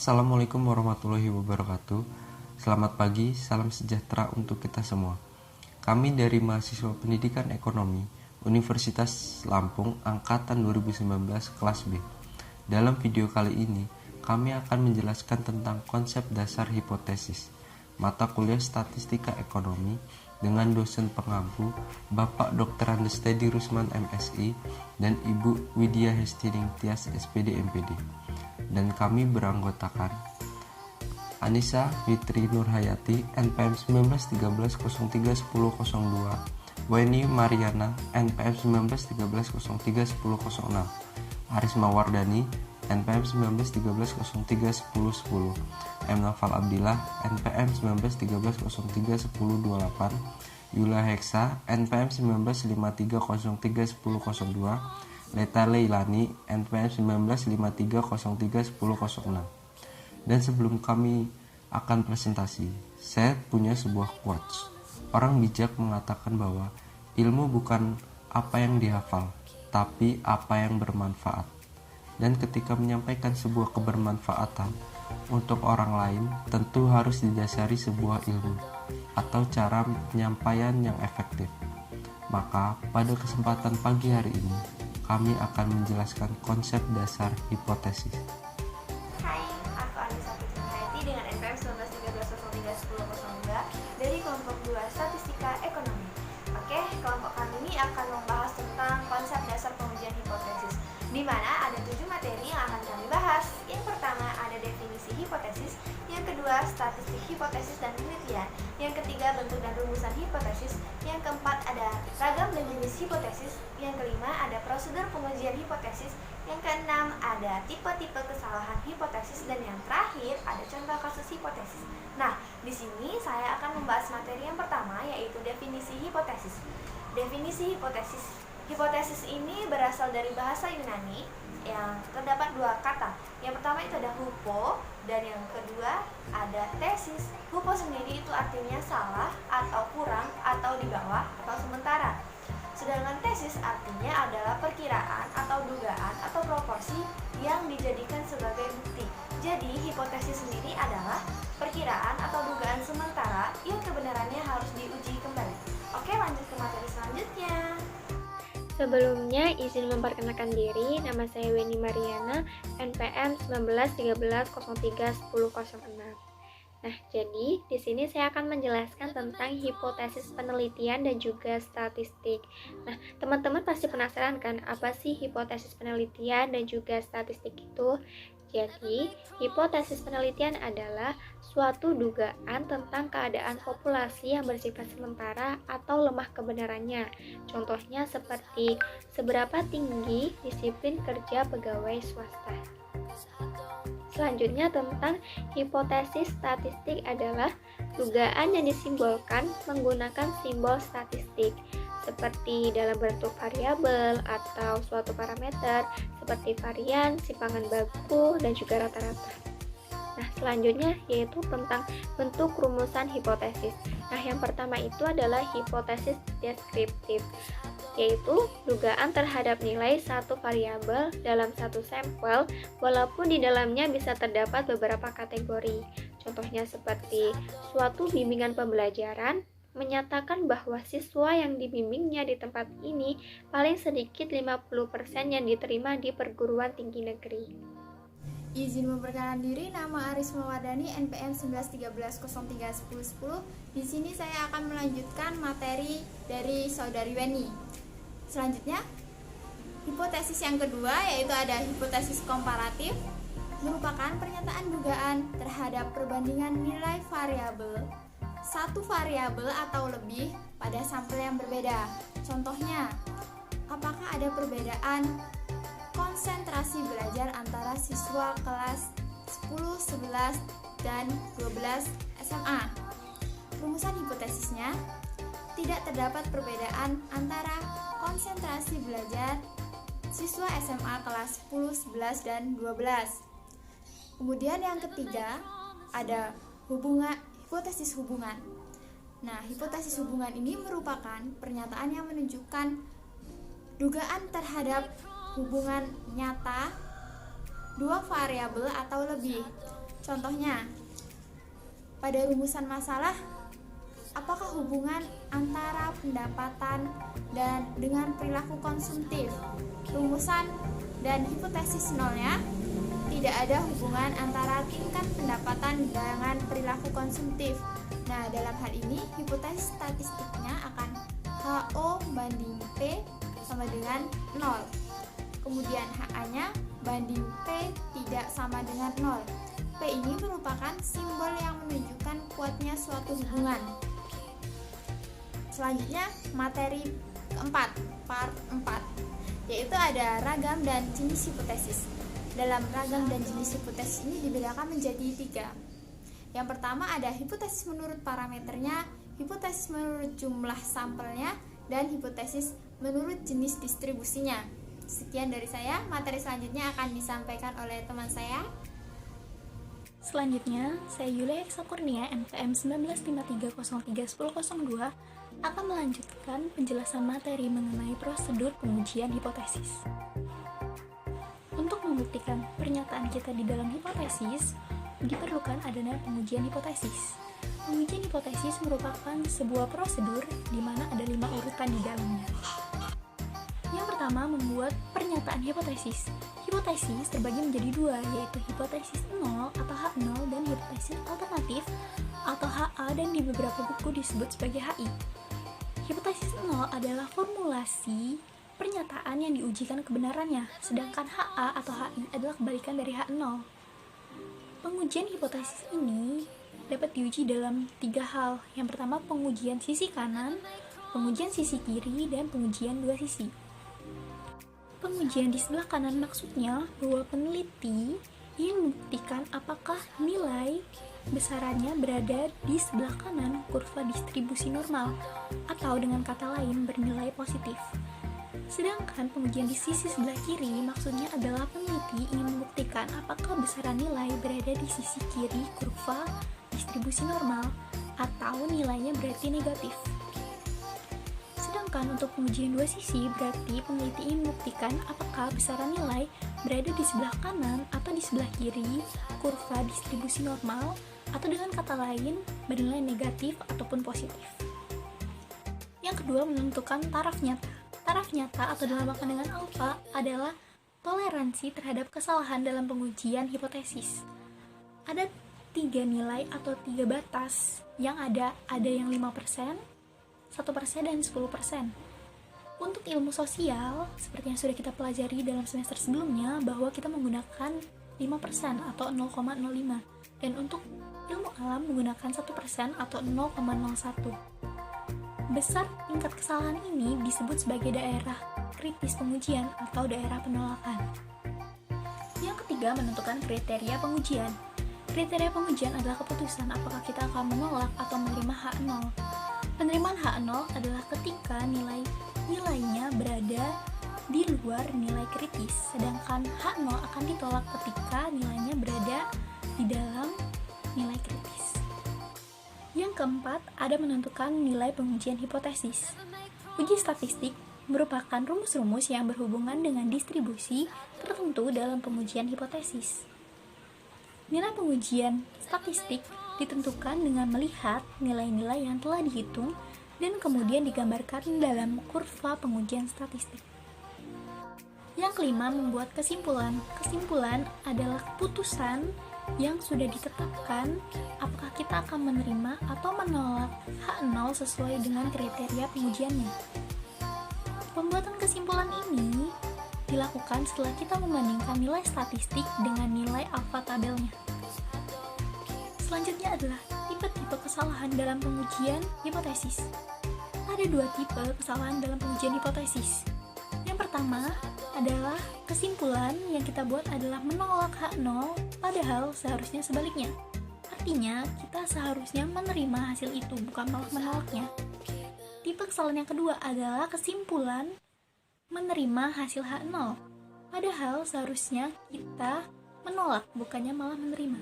Assalamualaikum warahmatullahi wabarakatuh. Selamat pagi, salam sejahtera untuk kita semua. Kami dari mahasiswa Pendidikan Ekonomi Universitas Lampung Angkatan 2019 kelas B. Dalam video kali ini, kami akan menjelaskan tentang konsep dasar hipotesis mata kuliah Statistika Ekonomi dengan dosen pengampu Bapak Dr. Andes Teddy Rusman MSI dan Ibu Widya Hestining Tias SPD MPD. Dan kami beranggotakan Anissa Fitri Nurhayati NPM 1913031002, Weni Mariana NPM 1913031006, Arisma Wardani NPM 1913031010, M. Nafal Abdillah NPM 1913031028, Yula Heksa NPM 1953031002, Leta Leilani NPM 1953031006. Dan sebelum kami akan presentasi, saya punya sebuah quotes. Orang bijak mengatakan bahwa ilmu bukan apa yang dihafal, tapi apa yang bermanfaat. Dan ketika menyampaikan sebuah kebermanfaatan untuk orang lain, tentu harus didasari sebuah ilmu atau cara penyampaian yang efektif. Maka pada kesempatan pagi hari ini, kami akan menjelaskan konsep dasar hipotesis. Hai, aku Anissa Fitri Nurhayati dengan NPM 1913031002 dari kelompok 2 Statistika Ekonomi. Oke, kelompok kami ini akan membahas tentang konsep dasar pengujian hipotesis, di mana ada 7 materi yang akan kami bahas. Yang pertama ada definisi hipotesis, yang kedua statistik hipotesis dan penelitian, yang ketiga bentuk dan rumusan hipotesis, yang keempat ada ragam dan jenis hipotesis, yang kelima ada prosedur pengujian hipotesis, yang keenam ada tipe-tipe kesalahan hipotesis, dan yang terakhir ada contoh kasus hipotesis. Nah, di sini saya akan membahas materi yang pertama, yaitu definisi hipotesis. Definisi hipotesis. Hipotesis ini berasal dari bahasa Yunani yang terdapat 2 kata. Yang pertama itu ada hupo, dan yang kedua ada tesis. Hupo sendiri itu artinya salah atau kurang atau di bawah atau sementara. Sedangkan tesis artinya adalah perkiraan atau dugaan atau proporsi yang dijadikan sebagai bukti. Jadi hipotesis sendiri adalah perkiraan atau dugaan sementara yang kebenarannya harus diuji kembali. Oke, lanjut ke materi selanjutnya. Sebelumnya, izin memperkenalkan diri, nama saya Weni Mariana, NPM 1913031006. Nah, jadi di sini saya akan menjelaskan tentang hipotesis penelitian dan juga statistik. Nah, teman-teman pasti penasaran kan, apa sih hipotesis penelitian dan juga statistik itu? Jadi, hipotesis penelitian adalah suatu dugaan tentang keadaan populasi yang bersifat sementara atau lemah kebenarannya. Contohnya seperti seberapa tinggi disiplin kerja pegawai swasta. Selanjutnya tentang hipotesis statistik adalah dugaan yang disimbolkan menggunakan simbol statistik seperti dalam bentuk variabel atau suatu parameter seperti varian, simpangan baku, dan juga rata-rata. Nah, selanjutnya yaitu tentang bentuk rumusan hipotesis. Nah, yang pertama itu adalah hipotesis deskriptif, yaitu dugaan terhadap nilai satu variabel dalam satu sampel walaupun di dalamnya bisa terdapat beberapa kategori. Contohnya seperti suatu bimbingan pembelajaran menyatakan bahwa siswa yang dibimbingnya di tempat ini paling sedikit 50% yang diterima di perguruan tinggi negeri. Izin memperkenalkan diri, nama Arisma Wardani, NPM 1913031010. Di sini saya akan melanjutkan materi dari saudari Weni. Selanjutnya, hipotesis yang kedua yaitu ada hipotesis komparatif, merupakan pernyataan dugaan terhadap perbandingan nilai variabel satu variabel atau lebih pada sampel yang berbeda. Contohnya, apakah ada perbedaan konsentrasi belajar antara siswa kelas 10, 11, dan 12 SMA? Rumusan hipotesisnya, tidak terdapat perbedaan antara konsentrasi belajar siswa SMA kelas 10, 11, dan 12. Kemudian yang ketiga, ada hipotesis hubungan. Nah, hipotesis hubungan ini merupakan pernyataan yang menunjukkan dugaan terhadap hubungan nyata dua variabel atau lebih. Contohnya, pada rumusan masalah, apakah hubungan antara pendapatan dan dengan perilaku konsumtif? Rumusan dan hipotesis nolnya, tidak ada hubungan antara tingkat pendapatan dengan perilaku konsumtif. Nah, dalam hal ini hipotesis statistiknya akan HO banding P sama dengan 0. Kemudian HA-nya banding P tidak sama dengan 0. P ini merupakan simbol yang menunjukkan kuatnya suatu hubungan. Selanjutnya, materi keempat, part 4, yaitu ada ragam dan jenis hipotesis. Dalam ragam dan jenis hipotesis ini dibedakan menjadi 3. Yang pertama ada hipotesis menurut parameternya, hipotesis menurut jumlah sampelnya, dan hipotesis menurut jenis distribusinya. Sekian dari saya, materi selanjutnya akan disampaikan oleh teman saya. Selanjutnya, saya Yulia Eksa Kurnia, NPM 1953031002, akan melanjutkan penjelasan materi mengenai prosedur pengujian hipotesis. Untuk membuktikan pernyataan kita di dalam hipotesis, diperlukan adanya pengujian hipotesis. Pengujian hipotesis merupakan sebuah prosedur di mana ada 5 urutan di dalamnya. Yang pertama, membuat pernyataan hipotesis. Hipotesis terbagi menjadi 2, yaitu hipotesis 0 atau H0 dan hipotesis alternatif atau HA, dan di beberapa buku disebut sebagai HI. Hipotesis 0 adalah formulasi pernyataan yang diujikan kebenarannya, sedangkan HA atau HI adalah kebalikan dari H0. Pengujian hipotesis ini dapat diuji dalam 3 hal. Yang pertama, pengujian sisi kanan, pengujian sisi kiri, dan pengujian 2 sisi. Pengujian di sebelah kanan maksudnya bahwa peneliti ingin membuktikan apakah nilai besarannya berada di sebelah kanan kurva distribusi normal, atau dengan kata lain bernilai positif. Sedangkan pengujian di sisi sebelah kiri maksudnya adalah peneliti ingin membuktikan apakah besaran nilai berada di sisi kiri kurva distribusi normal atau nilainya berarti negatif. Sedangkan untuk pengujian 2 sisi berarti peneliti ingin membuktikan apakah besaran nilai berada di sebelah kanan atau di sebelah kiri kurva distribusi normal, atau dengan kata lain bernilai negatif ataupun positif. Yang kedua, menentukan taraf nyata. Taraf nyata atau dinamakan dengan alfa adalah toleransi terhadap kesalahan dalam pengujian hipotesis. Ada 3 nilai atau 3 batas yang ada yang 5%, 1%, dan 10%. Untuk ilmu sosial, seperti yang sudah kita pelajari dalam semester sebelumnya, bahwa kita menggunakan 5% atau 0,05, dan untuk ilmu alam menggunakan 1% atau 0,01. Besar tingkat kesalahan ini disebut sebagai daerah kritis pengujian atau daerah penolakan. Yang ketiga, menentukan kriteria pengujian. Kriteria pengujian adalah keputusan apakah kita akan menolak atau menerima H0. Penerimaan H0 adalah ketika nilainya berada di luar nilai kritis, sedangkan H0 akan ditolak ketika nilainya berada di dalam nilai kritis. Yang keempat, ada menentukan nilai pengujian hipotesis. Uji statistik merupakan rumus-rumus yang berhubungan dengan distribusi tertentu dalam pengujian hipotesis. Nilai pengujian statistik ditentukan dengan melihat nilai-nilai yang telah dihitung dan kemudian digambarkan dalam kurva pengujian statistik. Yang kelima, membuat kesimpulan. Kesimpulan adalah keputusan yang sudah ditetapkan apakah kita akan menerima atau menolak H0 sesuai dengan kriteria pengujiannya. Pembuatan kesimpulan ini dilakukan setelah kita membandingkan nilai statistik dengan nilai alfa tabelnya. Selanjutnya adalah tipe-tipe kesalahan dalam pengujian hipotesis. Ada 2 tipe kesalahan dalam pengujian hipotesis. Yang pertama adalah kesimpulan yang kita buat adalah menolak H0, padahal seharusnya sebaliknya. Artinya, kita seharusnya menerima hasil itu, bukan malah menolaknya. Tipe kesalahan yang kedua adalah kesimpulan menerima hasil H0, padahal seharusnya kita menolak, bukannya malah menerima.